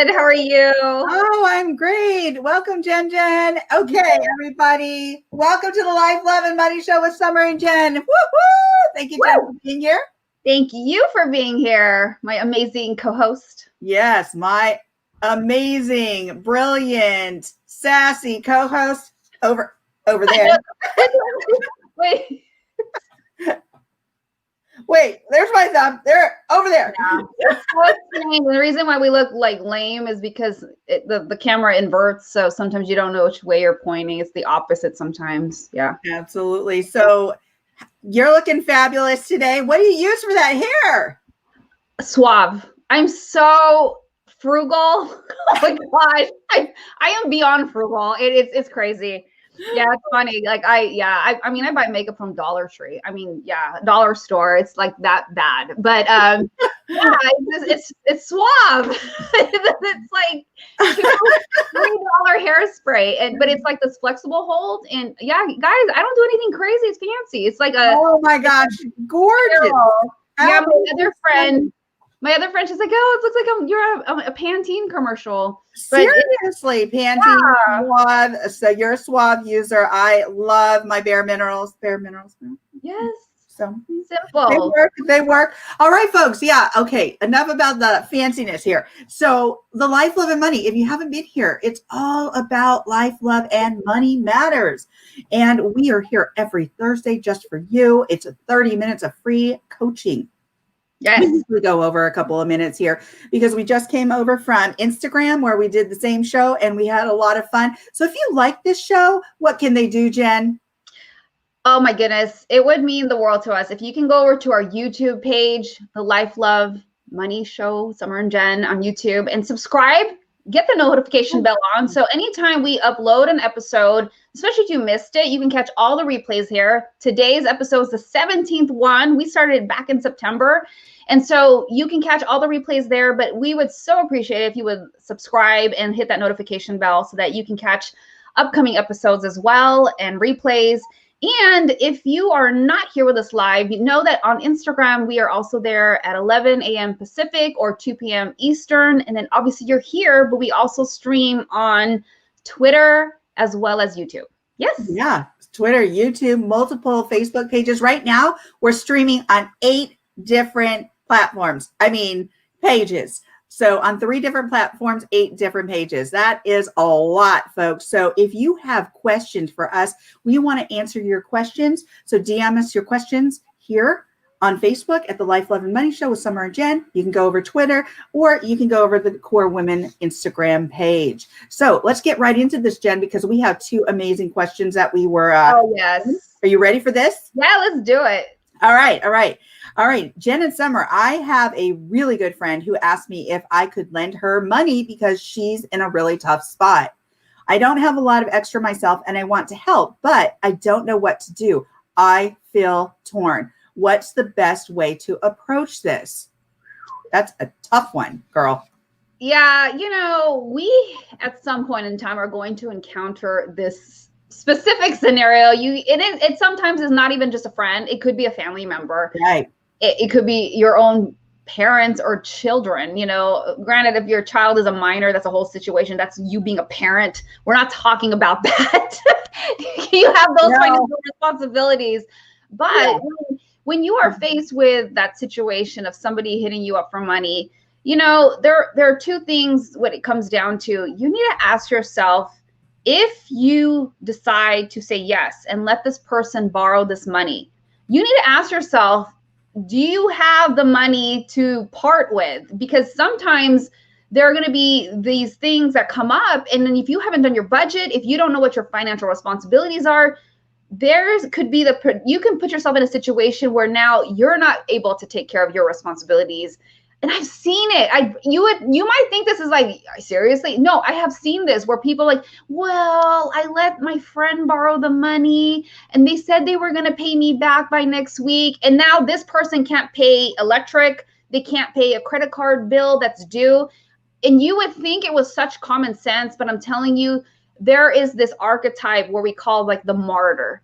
good. How are you? Oh, I'm great. Welcome, Jen. Okay, everybody. Welcome to the Life, Love, and Money Show with Summer and Jen. Woo-hoo! Thank you, Jen, for being here. Thank you for being here, my amazing co-host. Yes, my amazing, brilliant, sassy co-host over there. Wait, there's my thumb. There, over there. Yeah. The reason why we look like lame is because the camera inverts, so sometimes you don't know which way you're pointing. It's the opposite sometimes. Yeah, absolutely. So you're looking fabulous today. What do you use for that hair? Suave. I'm so frugal. Oh my gosh, I am beyond frugal. It's crazy. Yeah, it's funny. Like I mean, I buy makeup from Dollar Tree. I mean, yeah, dollar store. It's like that bad. But yeah, it's suave. It's like $3 hairspray, but it's like this flexible hold. And yeah, guys, I don't do anything crazy. It's fancy. It's like a oh my gosh, gorgeous. Yeah, my other friend, she's like, oh, it looks like you're a Pantene commercial. But seriously, Pantene Suave. So you're a Suave user. I love my Bare Minerals. Bare Minerals. Yes. So simple. They work. All right, folks. Yeah. Okay. Enough about the fanciness here. So the Life, Love, and Money. If you haven't been here, it's all about life, love, and money matters. And we are here every Thursday just for you. It's 30 minutes of free coaching. Yes. We go over a couple of minutes here because we just came over from Instagram where we did the same show and we had a lot of fun. So if you like this show, what can they do, Jen? Oh my goodness. It would mean the world to us. If you can go over to our YouTube page, the Life, Love, Money Show, Summer and Jen on YouTube, and subscribe, get the notification bell on. So anytime we upload an episode, especially if you missed it, you can catch all the replays here. Today's episode is the 17th one. We started back in September. And so you can catch all the replays there, but we would so appreciate it if you would subscribe and hit that notification bell so that you can catch upcoming episodes as well and replays. And if you are not here with us live, you know that on Instagram, we are also there at 11 a.m. Pacific or 2 p.m. Eastern. And then obviously you're here, but we also stream on Twitter as well as YouTube. Yes. Yeah. Twitter, YouTube, multiple Facebook pages. Right now, we're streaming on 8 different platforms. I mean, pages. So on 3 different platforms, 8 different pages. That is a lot, folks. So if you have questions for us, we want to answer your questions. So DM us your questions here on Facebook at the Life, Love, and Money Show with Summer and Jen. You can go over Twitter or you can go over the Core Women Instagram page. So let's get right into this, Jen, because we have 2 amazing questions that we were. Oh, yes. Are you ready for this? Yeah, let's do it. All right, Jen and Summer, I have a really good friend who asked me if I could lend her money because she's in a really tough spot. I don't have a lot of extra myself and I want to help, but I don't know what to do. I feel torn. What's the best way to approach this? That's a tough one, girl. Yeah, we at some point in time are going to encounter this specific scenario. It sometimes is not even just a friend. It could be a family member. Right. It could be your own parents or children. Granted, if your child is a minor, that's a whole situation. That's you being a parent. We're not talking about that. You have those financial responsibilities. But when you are faced with that situation of somebody hitting you up for money, there are 2 things when it comes down to. You need to ask yourself, if you decide to say yes and let this person borrow this money, you need to ask yourself, do you have the money to part with? Because sometimes there are going to be these things that come up. And then if you haven't done your budget, if you don't know what your financial responsibilities are, could be you can put yourself in a situation where now you're not able to take care of your responsibilities. And I've seen it. You might think this is like, seriously? No, I have seen this where people like, well, I let my friend borrow the money and they said they were going to pay me back by next week. And now this person can't pay electric. They can't pay a credit card bill that's due. And you would think it was such common sense, but I'm telling you, there is this archetype where we call like the martyr.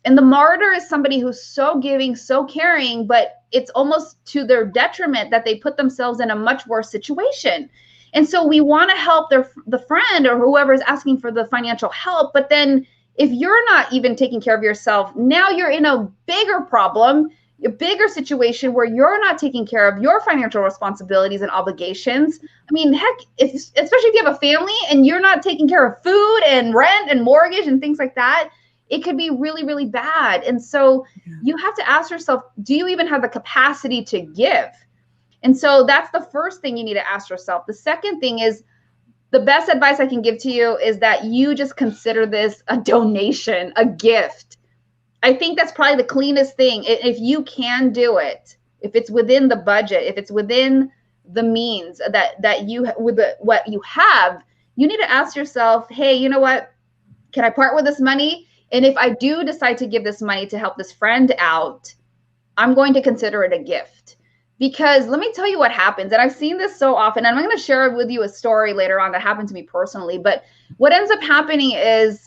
And the martyr is somebody who's so giving, so caring, but it's almost to their detriment that they put themselves in a much worse situation. And so we want to help the friend or whoever is asking for the financial help. But then if you're not even taking care of yourself, now you're in a bigger problem, a bigger situation where you're not taking care of your financial responsibilities and obligations. I mean, heck, especially if you have a family and you're not taking care of food and rent and mortgage and things like that, it could be really, really bad. And so you have to ask yourself, do you even have the capacity to give? And so that's the first thing you need to ask yourself. The second thing is, the best advice I can give to you is that you just consider this a donation, a gift. I think that's probably the cleanest thing. If you can do it, if it's within the budget, if it's within the means that you, with what you have, you need to ask yourself, hey, you know what? Can I part with this money? And if I do decide to give this money to help this friend out, I'm going to consider it a gift. Because let me tell you what happens. And I've seen this so often. And I'm going to share with you a story later on that happened to me personally. But what ends up happening is,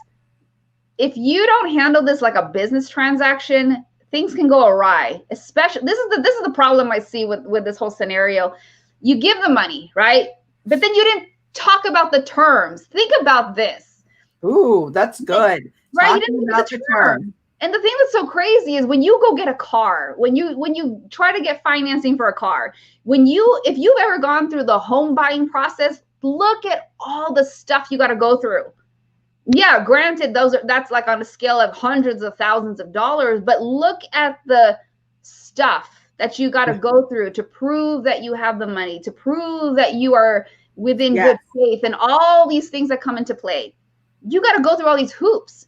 if you don't handle this like a business transaction, things can go awry. Especially, this is the problem I see with this whole scenario. You give the money, right? But then you didn't talk about the terms. Think about this. Ooh, that's good. Right? You didn't about the terms. And the thing that's so crazy is when you go get a car, when you try to get financing for a car, if you've ever gone through the home buying process, look at all the stuff you got to go through. Yeah, granted, that's like on a scale of hundreds of thousands of dollars, but look at the stuff that you got to go through to prove that you have the money, to prove that you are within good faith, and all these things that come into play. You got to go through all these hoops.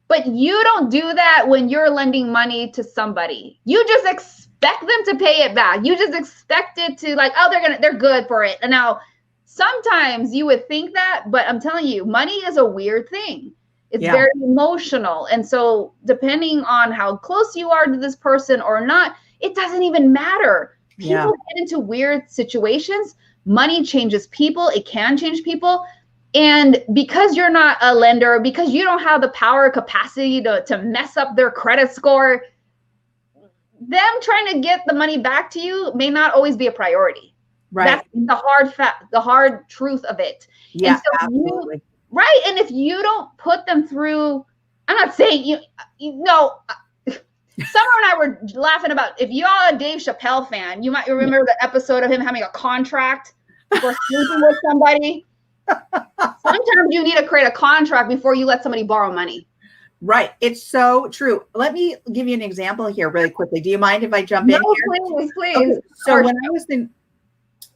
But you don't do that when you're lending money to somebody. You just expect them to pay it back. You just expect it to, like, oh, they're good for it. And now sometimes you would think that, but I'm telling you, money is a weird thing. It's very emotional. And so depending on how close you are to this person or not, it doesn't even matter. People get into weird situations. Money changes people. It can change people. And because you're not a lender, because you don't have the power or capacity to mess up their credit score, them trying to get the money back to you may not always be a priority. Right. That's the hard truth of it. Yeah, and so absolutely. Right. And if you don't put them through, I'm not saying you know, Summer and I were laughing about, if you are a Dave Chappelle fan, you might remember the episode of him having a contract for sleeping with somebody. Sometimes you need to create a contract before you let somebody borrow money. Right. It's so true. Let me give you an example here really quickly. Do you mind if I jump in here? Please. Okay. So when I was in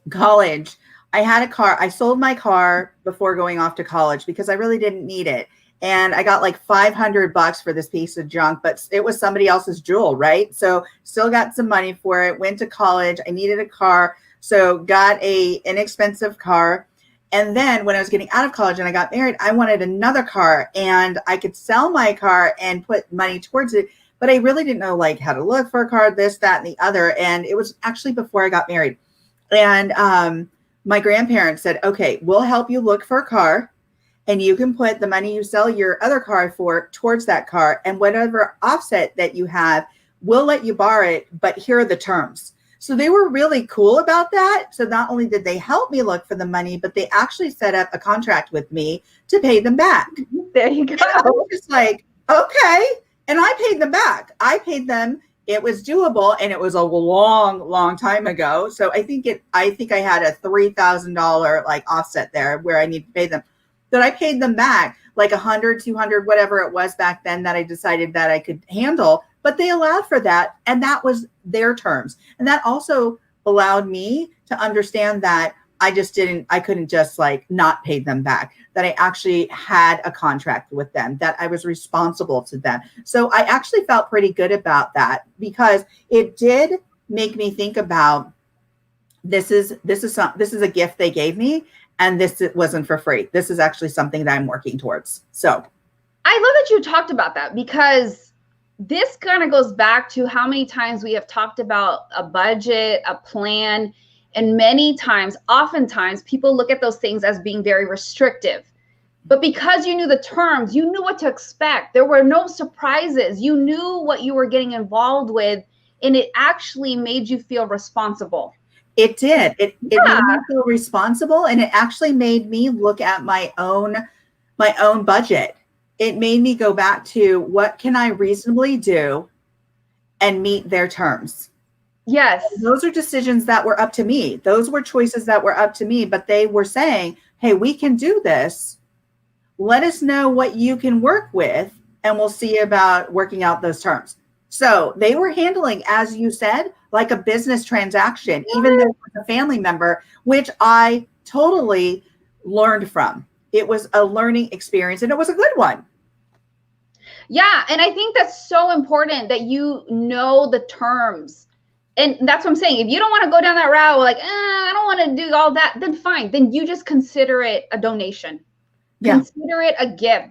college, I had a car. I sold my car before going off to college because I really didn't need it. And I got like $500 for this piece of junk, but it was somebody else's jewel, right? So still got some money for it. Went to college. I needed a car. So got an inexpensive car. And then when I was getting out of college and I got married, I wanted another car, and I could sell my car and put money towards it. But I really didn't know like how to look for a car, this, that, and the other. And it was actually before I got married. And my grandparents said, okay, we'll help you look for a car, and you can put the money you sell your other car for towards that car. And whatever offset that you have, we'll let you borrow it, but here are the terms. So they were really cool about that. So not only did they help me look for the money, but they actually set up a contract with me to pay them back. There you go. And I was just like, okay. And I paid them back. I paid them. It was doable, and it was a long, long time ago. So I think I had a $3,000 like offset there where I need to pay them. But I paid them back like 100, 200, whatever it was back then that I decided that I could handle. But they allowed for that, and that was their terms. And that also allowed me to understand that I couldn't just like not pay them back, that I actually had a contract with them, that I was responsible to them. So I actually felt pretty good about that, because it did make me think about this is a gift they gave me, and it wasn't for free. This is actually something that I'm working towards. So I love that you talked about that, because this kind of goes back to how many times we have talked about a budget, a plan, and oftentimes people look at those things as being very restrictive. But because you knew the terms, you knew what to expect. There were no surprises. You knew what you were getting involved with, and it actually made you feel responsible. It did. It made me feel responsible, and it actually made me look at my own budget. It made me go back to what can I reasonably do and meet their terms. Yes. And those are decisions that were up to me. Those were choices that were up to me, but they were saying, hey, we can do this. Let us know what you can work with, and we'll see about working out those terms. So they were handling, as you said, like a business transaction, even though it was a family member, which I totally learned from. It was a learning experience, and it was a good one. Yeah. And I think that's so important that you know the terms. And that's what I'm saying. If you don't want to go down that route, like, I don't want to do all that, then fine. Then you just consider it a donation. Yeah. Consider it a gift.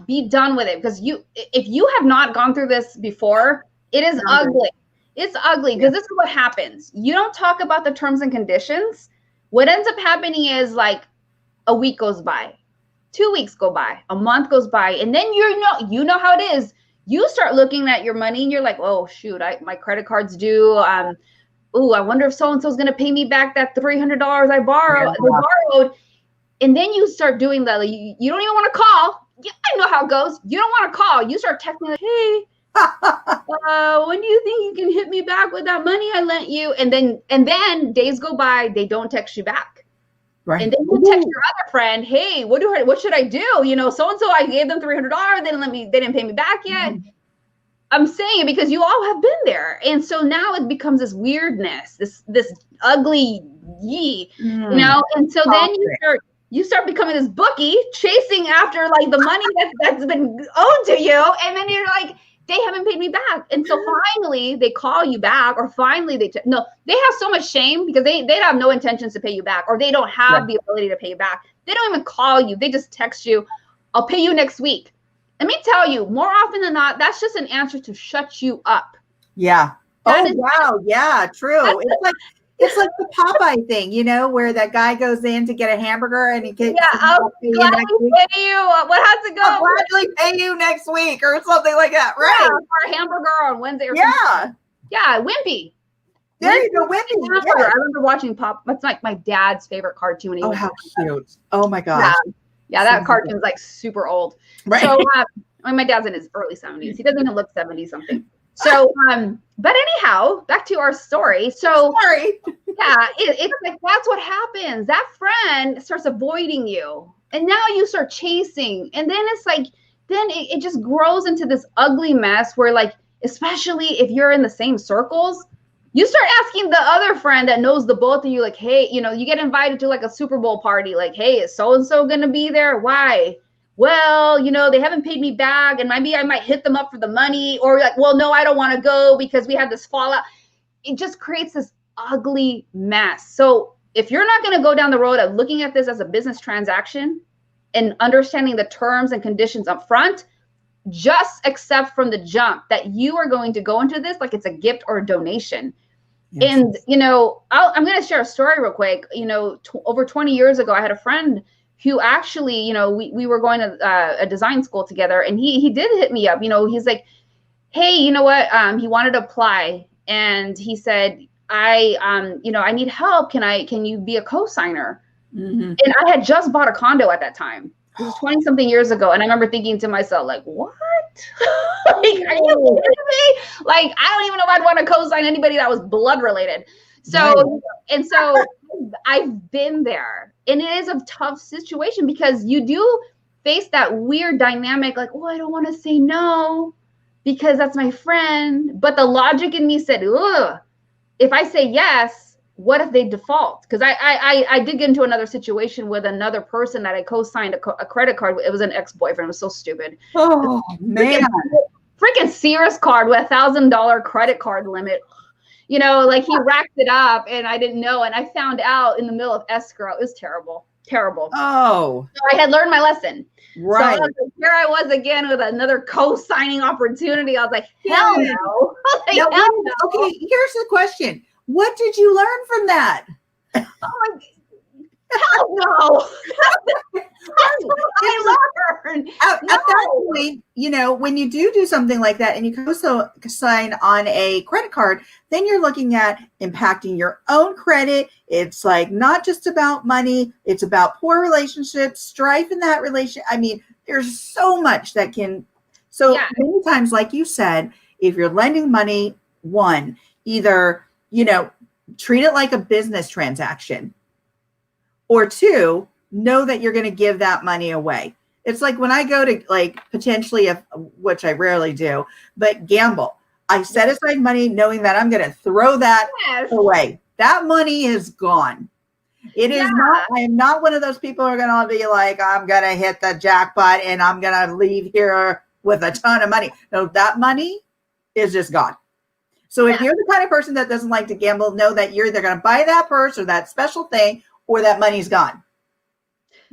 Be done with it. Because if you have not gone through this before, it is ugly. It's ugly because this is what happens. You don't talk about the terms and conditions. What ends up happening is like a week goes by, 2 weeks go by, a month goes by, and then you know how it is. You start looking at your money and you're like, oh shoot, my credit card's due. I wonder if so-and-so is going to pay me back that $300 I borrowed. And then you start doing that. Like, you don't even want to call. Yeah, I know how it goes. You don't want to call. You start texting like, hey, when do you think you can hit me back with that money I lent you? And then days go by, they don't text you back. Right. And then you text your other friend, hey, what should I do? So-and-so, I gave them $300. They didn't pay me back yet. Mm-hmm. I'm saying it because you all have been there. And so now it becomes this weirdness, this ugly and so then you start becoming this bookie chasing after like the money that's been owed to you. And then you're like, they haven't paid me back. And so finally they call you back, or finally they have so much shame because they have no intentions to pay you back, or they don't have the ability to pay you back. They don't even call you. They just text you, I'll pay you next week. Let me tell you, more often than not, that's just an answer to shut you up. Yeah. Wow. Yeah, true. It's like the Popeye thing, where that guy goes in to get a hamburger and he gets I'll gladly pay you. What has to go? I'll gladly pay you next week or something like that, right? Yeah, for a hamburger on Wednesday or something. Yeah, Wimpy. There you go, Wimpy. Yeah. I remember watching That's like my dad's favorite cartoon. Oh, how cute. Oh my gosh. Yeah, that cartoon's like super old. Right. So my dad's in his early 70s. He doesn't even look 70 something. So, but anyhow, back to our story. So, it's like, that's what happens. That friend starts avoiding you, and now you start chasing. And then it's like, then it just grows into this ugly mess where, like, especially if you're in the same circles, you start asking the other friend that knows the both of you, like, hey, you get invited to like a Super Bowl party. Like, hey, is so-and-so going to be there? Why? Well, they haven't paid me back, and maybe I might hit them up for the money, or like, well, no, I don't want to go because we had this fallout. It just creates this ugly mess. So if you're not going to go down the road of looking at this as a business transaction and understanding the terms and conditions up front, just accept from the jump that you are going to go into this like it's a gift or a donation. Yes. And, I'm going to share a story real quick. Over 20 years ago, I had a friend who actually, we were going to a design school together, and he did hit me up. He's like, hey, you know what? He wanted to apply, and he said, I need help. Can you be a co-signer? Mm-hmm. And I had just bought a condo at that time. It was 20 something years ago. And I remember thinking to myself, like, what? Like, are you kidding me? Like, I don't even know if I'd want to co-sign anybody that was blood related. So, and so I've been there, and it is a tough situation because you do face that weird dynamic. Like, oh, I don't want to say no because that's my friend. But the logic in me said, ugh, if I say yes, what if they default? Because I did get into another situation with another person that I co-signed a credit card. It was an ex-boyfriend. It was so stupid. Oh, man. Freaking Sears card with $1,000 credit card limit. Like he racked it up, and I didn't know. And I found out in the middle of escrow. It was terrible. Oh. So I had learned my lesson. Right. So here I was again with another co-signing opportunity. I was like, hell no. Okay, here's the question. What did you learn from that? Hell no. I learned. At that point, you know, when you do something like that and you co-sign on a credit card, then you're looking at impacting your own credit. It's like not just about money, it's about poor relationships, strife in that relation. I mean, there's so much that can. So many times, like you said, if you're lending money, one, either, you know, treat it like a business transaction, or two, know that you're going to give that money away. It's like when I go to like potentially, which I rarely do, but gamble, I set aside money knowing that I'm going to throw that away. That money is gone. It is not, I am not one of those people who are going to be like, I'm going to hit the jackpot and I'm going to leave here with a ton of money. No, that money is just gone. So if you're the kind of person that doesn't like to gamble, know that you're either going to buy that purse or that special thing, or that money's gone.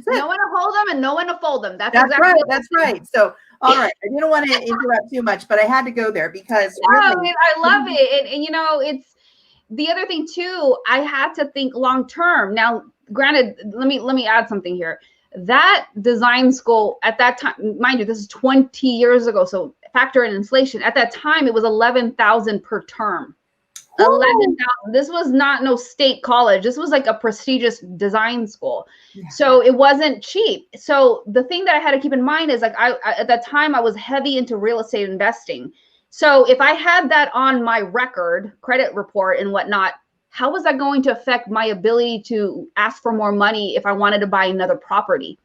No one to hold them and no one to fold them. That's exactly right. That's right. So, all right. I didn't want to interrupt too much, but I had to go there because really, I love it. And you know, it's the other thing too. I had to think long term. Now, granted, let me add something here. That design school at that time, mind you, this is 20 years ago. So factor in inflation. At that time, it was 11,000 per term. 11,000. This was not no state college. This was like a prestigious design school. So it wasn't cheap. So the thing that I had to keep in mind is like I at that time I was heavy into real estate investing. So if I had that on my record, credit report and whatnot, how was that going to affect my ability to ask for more money if I wanted to buy another property?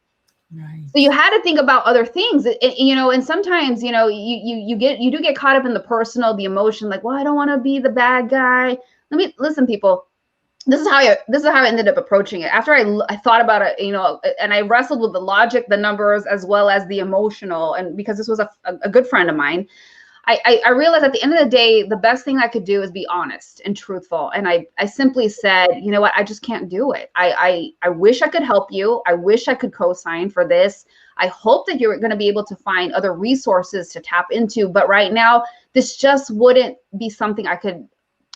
Right. So you had to think about other things, you know, and sometimes, you know, you do get caught up in the personal, the emotion, like, well, I don't want to be the bad guy. Listen, people, this is how I ended up approaching it. After I thought about it, you know, and I wrestled with the logic, the numbers, as well as the emotional. And because this was a good friend of mine, I realized at the end of the day, the best thing I could do is be honest and truthful. And I simply said, you know what, I just can't do it. I wish I could help you. I wish I could co-sign for this. I hope that you're going to be able to find other resources to tap into. But right now, this just wouldn't be something I could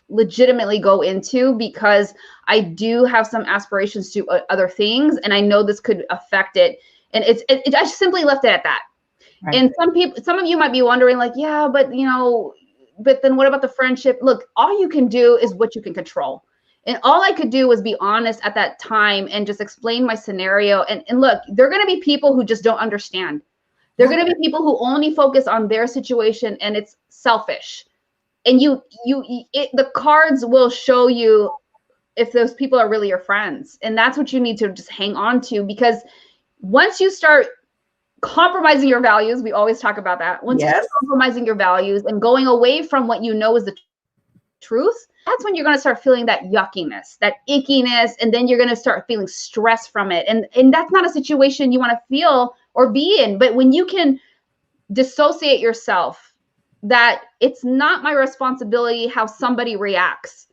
legitimately go into because I do have some aspirations to other things. And I know this could affect it. And I simply left it at that. Right. And some of you might be wondering like, yeah, but you know, but then what about the friendship? Look, all you can do is what you can control. And all I could do was be honest at that time and just explain my scenario. And look, there are going to be people who just don't understand. There are going to be people who only focus on their situation and it's selfish. And the cards will show you if those people are really your friends. And that's what you need to just hang on to, because once you start compromising your values, we always talk about that. Once you start compromising your values and going away from what you know is the truth, that's when you're going to start feeling that yuckiness, that ickiness, and then you're going to start feeling stress from it. And that's not a situation you want to feel or be in. But when you can dissociate yourself, that it's not my responsibility how somebody reacts.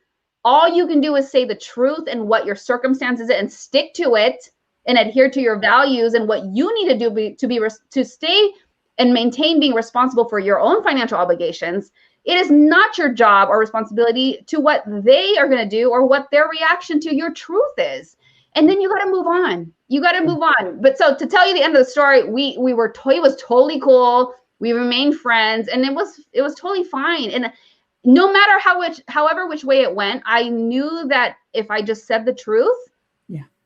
All you can do is say the truth and what your circumstances is and stick to it and adhere to your values and what you need to do to stay and maintain being responsible for your own financial obligations. It is not your job or responsibility to what they are going to do or what their reaction to your truth is. And then you got to move on. You got to move on. But so to tell you the end of the story, it was totally cool. We remained friends and it was totally fine. And no matter however which way it went, I knew that if I just said the truth,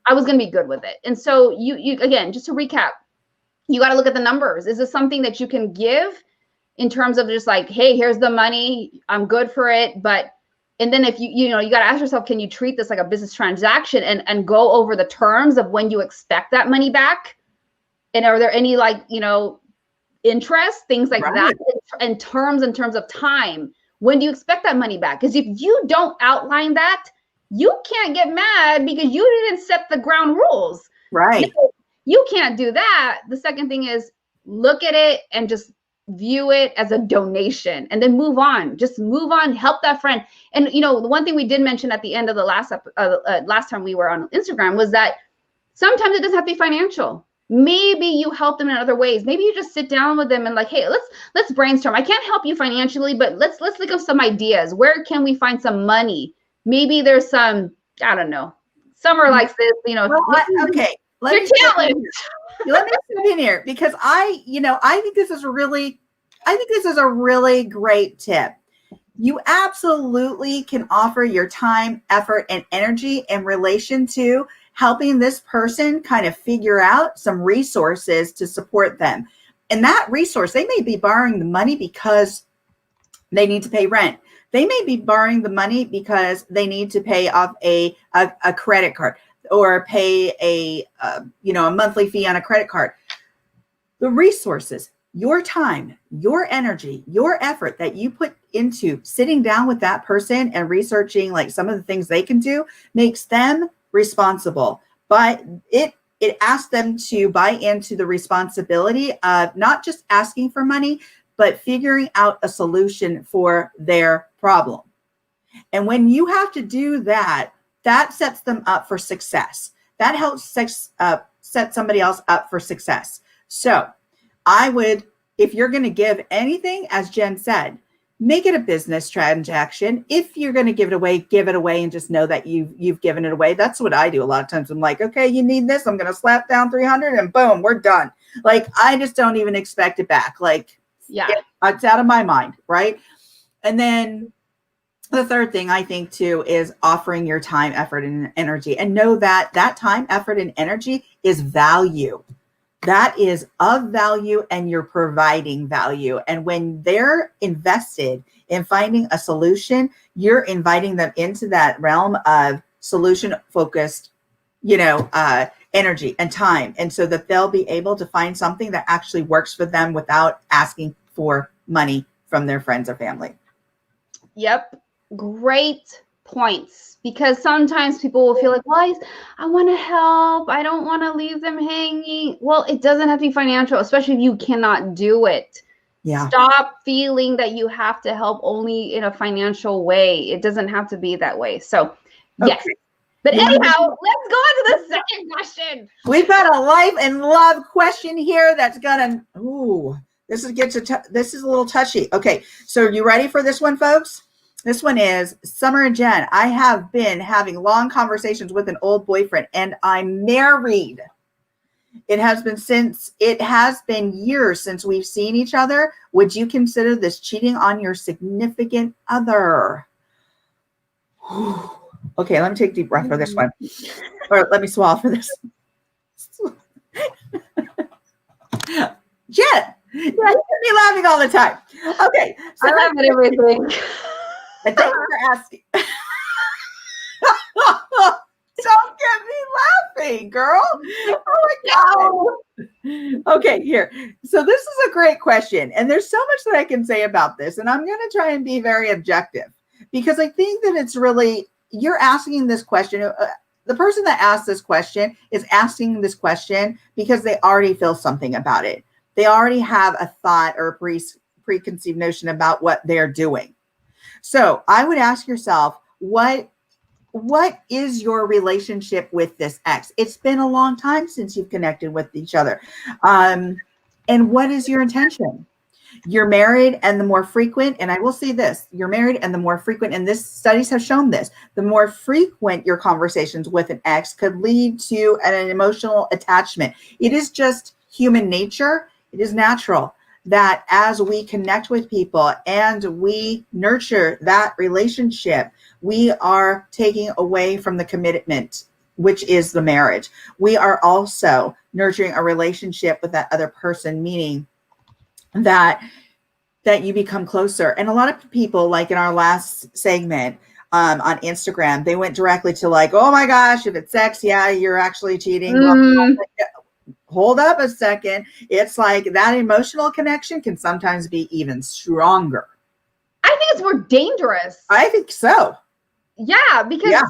I was going to be good with it. And so you again, just to recap, you got to look at the numbers. Is this something that you can give in terms of just like, hey, here's the money, I'm good for it. And then if you got to ask yourself, can you treat this like a business transaction and go over the terms of when you expect that money back? And are there any interest, things like that, in terms of time? When do you expect that money back? Because if you don't outline that, you can't get mad because you didn't set the ground rules. Right. You can't do that. The second thing is look at it and just view it as a donation and then move on. Just move on, help that friend. And the one thing we did mention at the end of the last time we were on Instagram was that sometimes it doesn't have to be financial. Maybe you help them in other ways. Maybe you just sit down with them and like, hey, let's brainstorm. I can't help you financially, but let's think of some ideas. Where can we find some money? Maybe there's some Summer likes this, Well, okay. your challenge. Let me step in here because I think this is a really great tip. You absolutely can offer your time, effort, and energy in relation to helping this person kind of figure out some resources to support them. And that resource, they may be borrowing the money because they need to pay rent. They may be borrowing the money because they need to pay off a credit card or pay a monthly fee on a credit card. The resources, your time, your energy, your effort that you put into sitting down with that person and researching like some of the things they can do makes them responsible. But it asks them to buy into the responsibility of not just asking for money, but figuring out a solution for their problem. And when you have to do that, that sets them up for success. That helps set somebody else up for success. So I would, if you're going to give anything, as Jen said, make it a business transaction. If you're going to give it away and just know that you've given it away. That's what I do a lot of times. I'm like, okay, you need this. I'm going to slap down 300 and boom, we're done. Like, I just don't even expect it back. Like, yeah, it's out of my mind. Right. And then the third thing I think too is offering your time, effort, and energy, and know that that time, effort, and energy is value. That is of value, and you're providing value. And when they're invested in finding a solution, you're inviting them into that realm of solution focused, energy and time. And so that they'll be able to find something that actually works for them without asking for money from their friends or family. Yep. Great points, because sometimes people will feel like, well, I want to help. I don't want to leave them hanging. Well, it doesn't have to be financial, especially if you cannot do it. Yeah. Stop feeling that you have to help only in a financial way. It doesn't have to be that way. So, yes. Okay. But anyhow, let's go on to the second question. We've got a life and love question here that's gonna, this is a little touchy. Okay, so are you ready for this one, folks? This one is, Summer and Jen, I have been having long conversations with an old boyfriend and I'm married. It has been years since we've seen each other. Would you consider this cheating on your significant other? Okay, let me take a deep breath for this one. Or let me swallow for this. Jen, you should be laughing all the time. Okay. So I laugh at everything. And thank you for asking. Don't get me laughing, girl. Oh my God. Okay, here. So this is a great question. And there's so much that I can say about this. And I'm going to try and be very objective because I think that it's really, you're asking this question. The person that asked this question is asking this question because they already feel something about it. They already have a thought or a preconceived notion about what they're doing. So I would ask yourself, what is your relationship with this ex? It's been a long time since you've connected with each other. And what is your intention? You're married, and the more frequent, and I will say this, you're married and the more frequent, and this studies have shown this, the more frequent your conversations with an ex could lead to an emotional attachment. It is just human nature. It is natural that as we connect with people and we nurture that relationship, we are taking away from the commitment, which is the marriage. We are also nurturing a relationship with that other person, meaning that you become closer. And a lot of people, like in our last segment on Instagram, they went directly to like, oh my gosh, if it's sex, yeah, you're actually cheating. Hold up a second. It's like that emotional connection can sometimes be even stronger. I think it's more dangerous. I think so. Yeah, because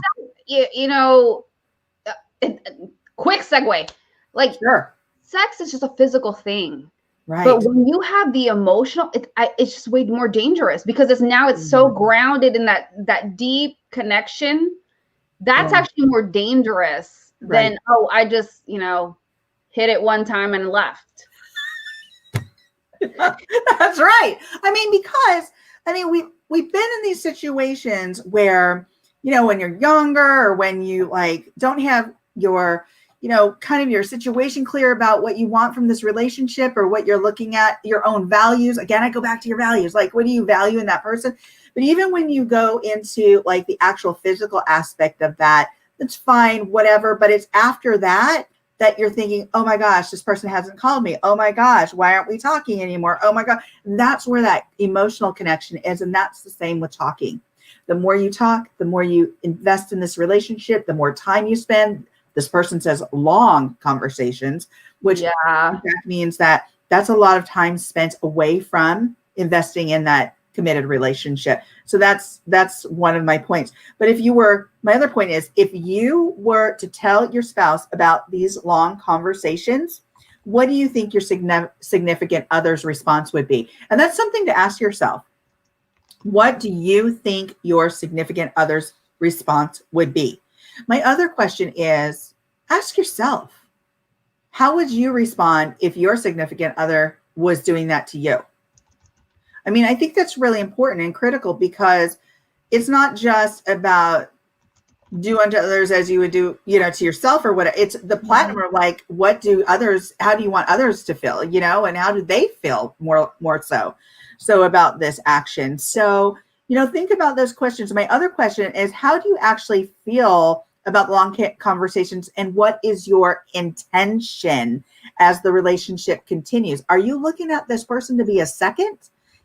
quick segue. Like, sure. Sex is just a physical thing. Right. But when you have the emotional, it's just way more dangerous because it's so grounded in that deep connection. That's actually more dangerous than, I just, hit it one time and left. That's right. Because we've been in these situations where, when you're younger, or when you like don't have your, kind of your situation clear about what you want from this relationship, or what you're looking at, your own values. Again, I go back to your values. Like, what do you value in that person? But even when you go into like the actual physical aspect of that, that's fine, whatever. But it's after that you're thinking, oh my gosh, this person hasn't called me. Oh my gosh, why aren't we talking anymore? Oh my God. And that's where that emotional connection is. And that's the same with talking. The more you talk, the more you invest in this relationship, the more time you spend. This person says long conversations, which in fact means that that's a lot of time spent away from investing in that committed relationship. So that's one of my points. But my other point is, if you were to tell your spouse about these long conversations, what do you think your significant other's response would be? And that's something to ask yourself. What do you think your significant other's response would be? My other question is, ask yourself, how would you respond if your significant other was doing that to you? I mean, I think that's really important and critical, because it's not just about do unto others as you would do, to yourself, or what. It's the platinum of like, how do you want others to feel, and how do they feel more so about this action? So, think about those questions. My other question is, how do you actually feel about long conversations, and what is your intention as the relationship continues? Are you looking at this person to be a second,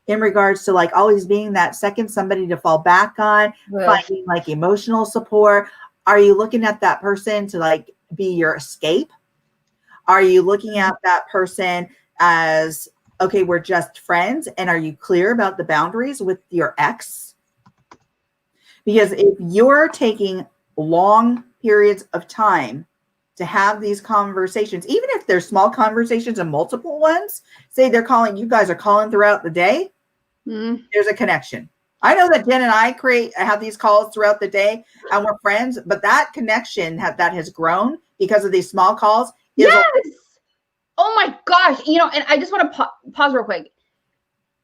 in regards to like always being that second somebody to fall back on, finding like emotional support? Are you looking at that person to like be your escape? Are you looking at that person as, okay, we're just friends? And are you clear about the boundaries with your ex? Because if you're taking long periods of time to have these conversations, even if they're small conversations and multiple ones, say you guys are calling throughout the day, there's a connection. I know that Jen and I have these calls throughout the day and we're friends, but that connection that has grown because of these small calls. Yes. Oh my gosh. And I just want to pause real quick.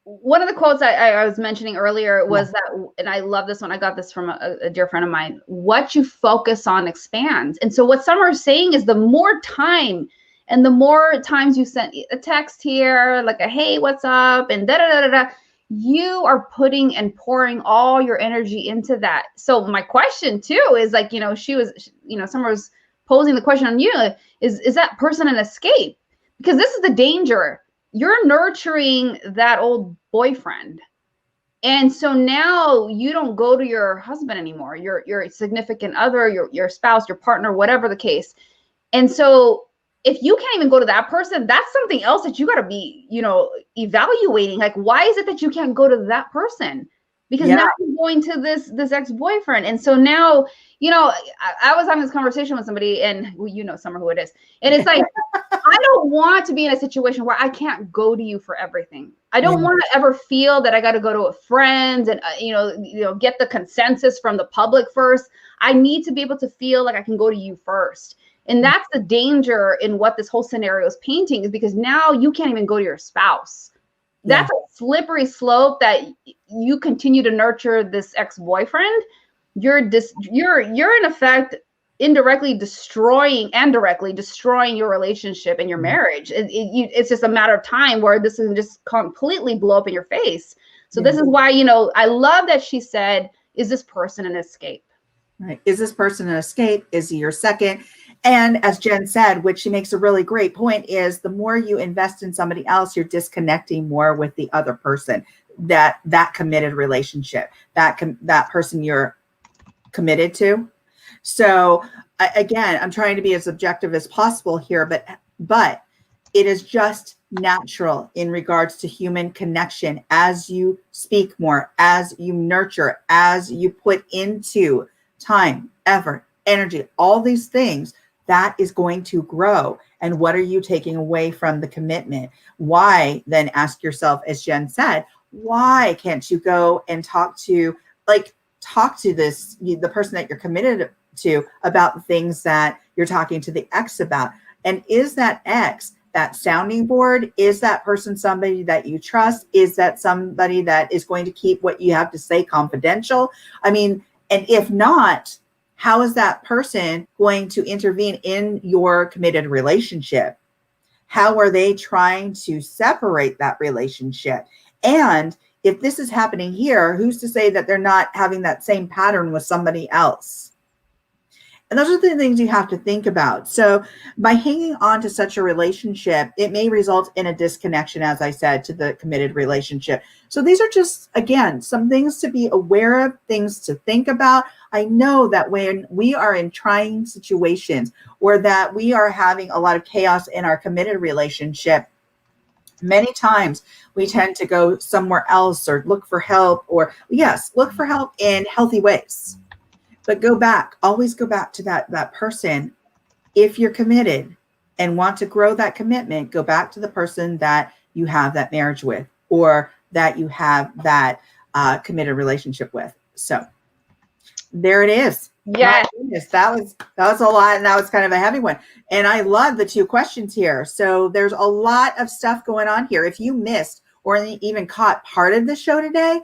One of the quotes I was mentioning earlier was that, and I love this one. I got this from a dear friend of mine. What you focus on expands. And so what Summer is saying is, the more time and the more times you send a text here, like a, hey, what's up? And you are putting and pouring all your energy into that. So my question too is like, Summer was posing the question on you, is that person an escape? Because this is the danger. You're nurturing that old boyfriend. And so now you don't go to your husband anymore, your significant other, your spouse, your partner, whatever the case. And so if you can't even go to that person, that's something else that you got to be, evaluating. Like, why is it that you can't go to that person? Because now you're going to this ex-boyfriend. And so now, I was having this conversation with somebody, and Summer who it is. And it's like, I don't want to be in a situation where I can't go to you for everything. I don't want to ever feel that I got to go to a friend and, get the consensus from the public first. I need to be able to feel like I can go to you first. And that's the danger in what this whole scenario is painting, is because now you can't even go to your spouse. That's a slippery slope that you continue to nurture this ex-boyfriend. You're in effect indirectly destroying and directly destroying your relationship and your marriage. It's just a matter of time where this can just completely blow up in your face. So this is why, I love that she said, is this person an escape? Right. Is this person an escape? Is he your second? And as Jen said, which she makes a really great point, is the more you invest in somebody else, you're disconnecting more with the other person, that committed relationship, that person you're committed to. So again, I'm trying to be as objective as possible here, but it is just natural in regards to human connection. As you speak more, as you nurture, as you put into time, effort, energy, all these things, that is going to grow. And what are you taking away from the commitment? Why then ask yourself, as Jen said, why can't you go and talk to the person that you're committed to about the things that you're talking to the ex about? And is that ex that sounding board? Is that person somebody that you trust? Is that somebody that is going to keep what you have to say confidential? I mean, And if not, how is that person going to intervene in your committed relationship? How are they trying to separate that relationship? And if this is happening here, who's to say that they're not having that same pattern with somebody else? And those are the things you have to think about. So by hanging on to such a relationship, it may result in a disconnection, as I said, to the committed relationship. So these are just, again, some things to be aware of, things to think about. I know that when we are in trying situations or that we are having a lot of chaos in our committed relationship, many times we tend to go somewhere else or look for help, or yes, look for help in healthy ways. But always go back to that person. If you're committed and want to grow that commitment, go back to the person that you have that marriage with, or that you have that committed relationship with. So there it is. Yes. That was a lot, and that was kind of a heavy one. And I love the 2 questions here. So there's a lot of stuff going on here. If you missed or even caught part of the show today,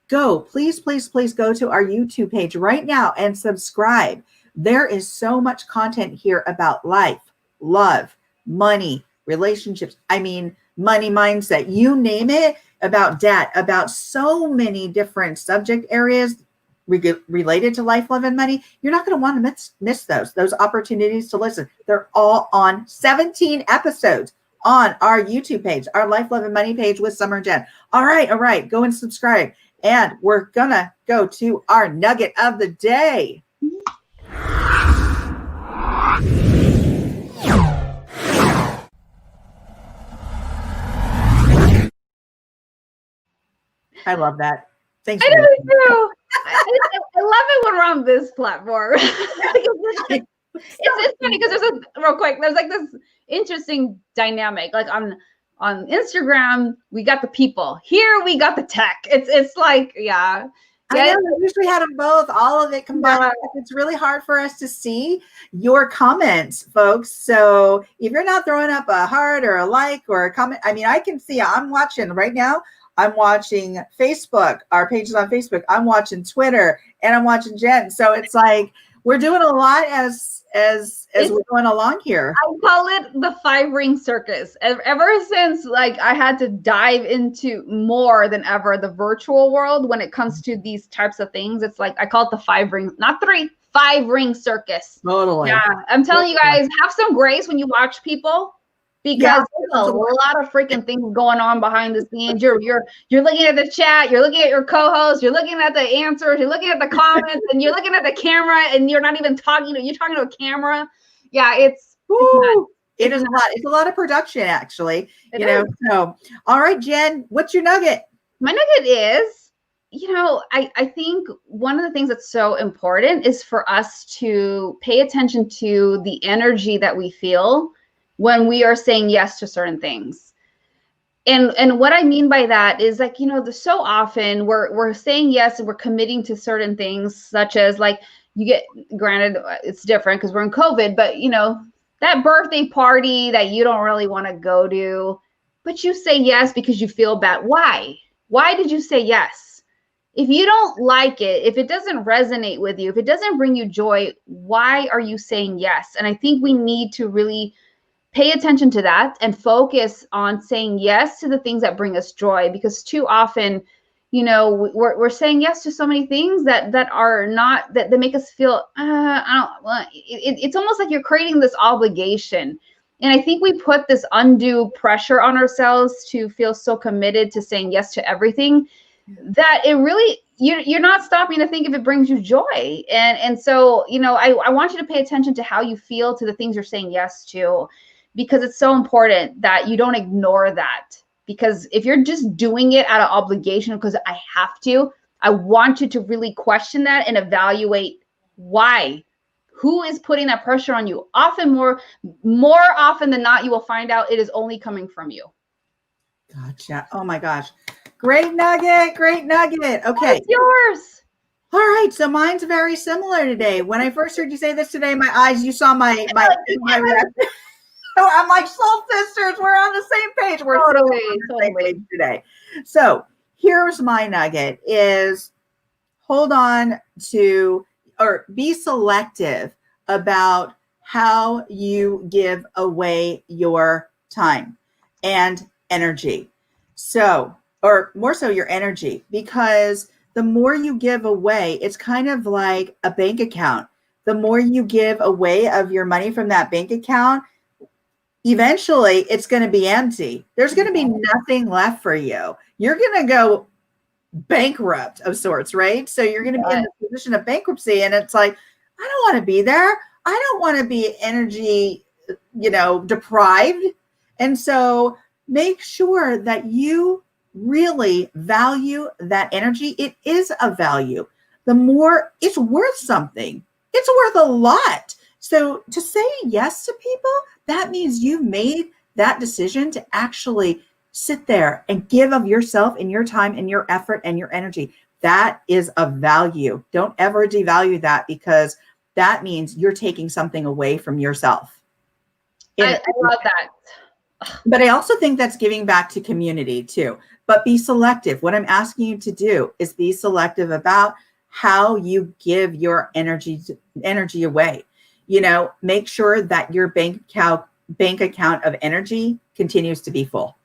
please go to our YouTube page right now and subscribe. There is so much content here about life, love, money, relationships. I mean, money mindset, you name it, about debt, about so many different subject areas related to life, love, and money. You're not going to want to miss those opportunities to listen. They're all on 17 episodes on our YouTube page, our Life, Love, and Money page with Summer and Jen. All right. Go and subscribe. And we're going to go to our nugget of the day. I love that. Thanks. I do too. I love it when we're on this platform. It's funny because there's like this interesting dynamic. Like on Instagram, we got the people. Here we got the tech. It's like, yeah. I know, I wish we had them both, all of it combined. Yeah. It's really hard for us to see your comments, folks. So if you're not throwing up a heart or a like or a comment, I mean, I can see, I'm watching right now. I'm watching Facebook, our pages on Facebook. I'm watching Twitter, and I'm watching Jen. So it's like we're doing a lot as we're going along here. I call it the 5-ring circus. Ever since like I had to dive into more than ever the virtual world when it comes to these types of things, it's like I call it the 5-ring, not 3, 5-ring circus. Totally. Yeah, I'm telling you guys, have some grace when you watch people. Because there's a lot of freaking things going on behind the scenes. You're looking at the chat, you're looking at your co-host, you're looking at the answers, you're looking at the comments, and you're looking at the camera, and you're not even talking. You're talking to a camera. Yeah, it is a lot. It's a lot of production, actually. So, all right, Jen, what's your nugget? My nugget is, I think one of the things that's so important is for us to pay attention to the energy that we feel when we are saying yes to certain things. And what I mean by that is like, so often we're saying yes and we're committing to certain things, such as like granted, it's different because we're in COVID, but that birthday party that you don't really want to go to, but you say yes because you feel bad. Why? Why did you say yes? If you don't like it, if it doesn't resonate with you, if it doesn't bring you joy, why are you saying yes? And I think we need to really pay attention to that and focus on saying yes to the things that bring us joy, because too often, we're saying yes to so many things that are not, that make us feel, it's almost like you're creating this obligation. And I think we put this undue pressure on ourselves to feel so committed to saying yes to everything that it really, you're not stopping to think if it brings you joy. And so, I want you to pay attention to how you feel to the things you're saying yes to, because it's so important that you don't ignore that. Because if you're just doing it out of obligation because I have to, I want you to really question that and evaluate why. Who is putting that pressure on you? More often than not, you will find out it is only coming from you. Gotcha. Oh my gosh. Great nugget. Okay. What's yours? All right. So mine's very similar today. When I first heard you say this today, my eyes, you saw my I'm like, soul sisters, we're on the same page. We're totally on the same page today. So here's my nugget is hold on to, or be selective about how you give away your time and energy. So, or more so your energy, because the more you give away, it's kind of like a bank account. The more you give away of your money from that bank account, eventually it's going to be empty. There's going to be nothing left for you. You're going to go bankrupt of sorts, right? So you're going to be in the position of bankruptcy, and it's like, I don't want to be there. I don't want to be energy, deprived. And so make sure that you really value that energy. It is a value. The more it's worth something, it's worth a lot. So to say yes to people, that means you've made that decision to actually sit there and give of yourself and your time and your effort and your energy. That is a value. Don't ever devalue that, because that means you're taking something away from yourself. I love that. But I also think that's giving back to community too. But be selective. What I'm asking you to do is be selective about how you give your energy away. Make sure that your bank account of energy continues to be full.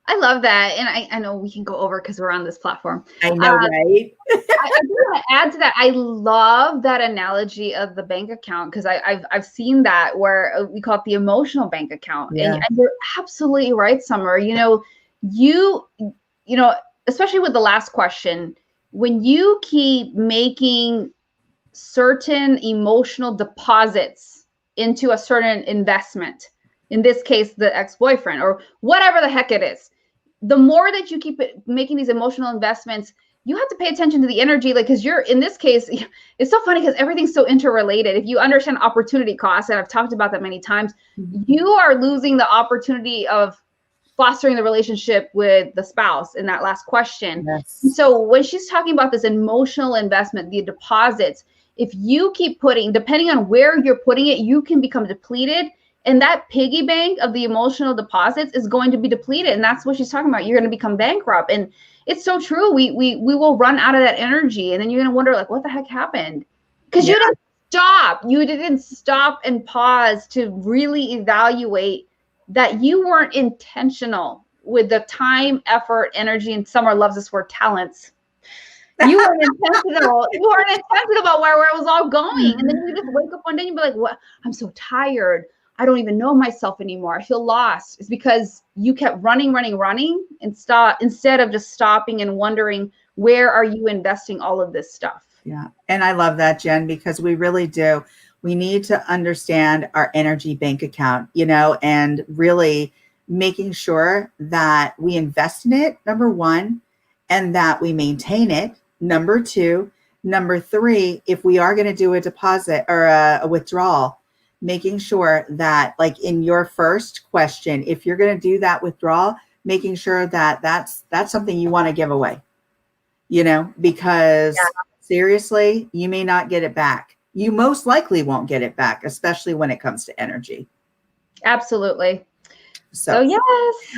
I love that. And I know we can go over because we're on this platform. I know, right? I do want to add to that. I love that analogy of the bank account, because I've seen that where we call it the emotional bank account. Yeah. And you're absolutely right, Summer. Especially with the last question, when you keep making certain emotional deposits into a certain investment, in this case, the ex-boyfriend or whatever the heck it is, the more that you keep making these emotional investments, you have to pay attention to the energy, because you're, in this case, it's so funny because everything's so interrelated. If you understand opportunity costs, and I've talked about that many times, you are losing the opportunity of fostering the relationship with the spouse in that last question. Yes. So when she's talking about this emotional investment, the deposits, if you keep putting, depending on where you're putting it, you can become depleted. And that piggy bank of the emotional deposits is going to be depleted. And that's what she's talking about. You're going to become bankrupt. And it's so true. We will run out of that energy. And then you're going to wonder, like, what the heck happened? Because you didn't stop. You didn't stop and pause to really evaluate that you weren't intentional with the time, effort, energy, and Summer loves this word, talents. You weren't intentional. You weren't intentional about where it was all going. And then you just wake up one day and be like, what? I'm so tired. I don't even know myself anymore. I feel lost. It's because you kept running instead of just stopping and wondering, where are you investing all of this stuff? Yeah. And I love that, Jen, because we really do. We need to understand our energy bank account, and really making sure that we invest in it, number one, and that we maintain it, number two. Number three, if we are going to do a deposit or a withdrawal, making sure that, like in your first question, if you're going to do that withdrawal, making sure that that's something you want to give away, because seriously, you may not get it back. You most likely won't get it back, especially when it comes to energy. Absolutely. So yes.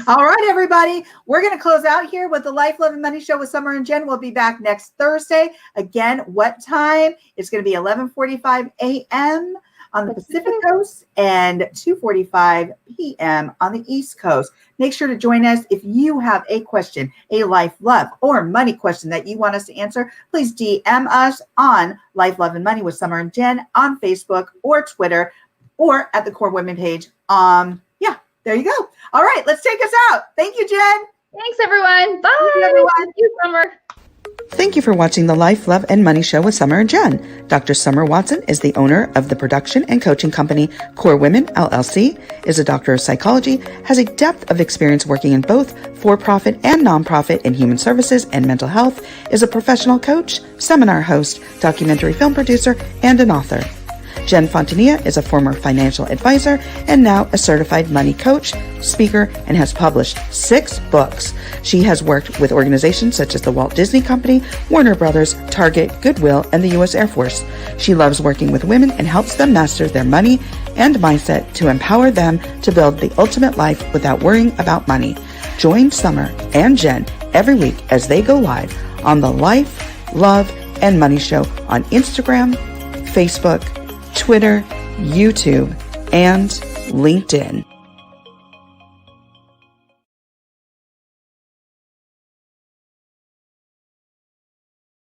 All right, everybody. We're going to close out here with the Life, Love, and Money Show with Summer and Jen. We'll be back next Thursday. Again, what time? It's going to be 11:45 a.m. on the Pacific Coast and 2:45 p.m. on the East Coast. Make sure to join us. If you have a question, a life, love, or money question that you want us to answer, please DM us on Life, Love, and Money with Summer and Jen on Facebook or Twitter, or at the Core Women page. There you go. All right, let's take us out. Thank you, Jen. Thanks, everyone. Bye. Thank you, everyone. Thank you, Summer. Thank you for watching the Life, Love, and Money Show with Summer and Jen. Dr. Summer Watson is the owner of the production and coaching company Core Women, LLC, is a doctor of psychology, has a depth of experience working in both for-profit and nonprofit in human services and mental health, is a professional coach, seminar host, documentary film producer, and an author. Jen Fontania is a former financial advisor and now a certified money coach, speaker, and has published 6 books. She has worked with organizations such as the Walt Disney Company, Warner Brothers, Target, Goodwill, and the U.S. Air Force. She loves working with women and helps them master their money and mindset to empower them to build the ultimate life without worrying about money. Join Summer and Jen every week as they go live on the Life, Love, and Money Show on Instagram, Facebook, Twitter, YouTube, and LinkedIn.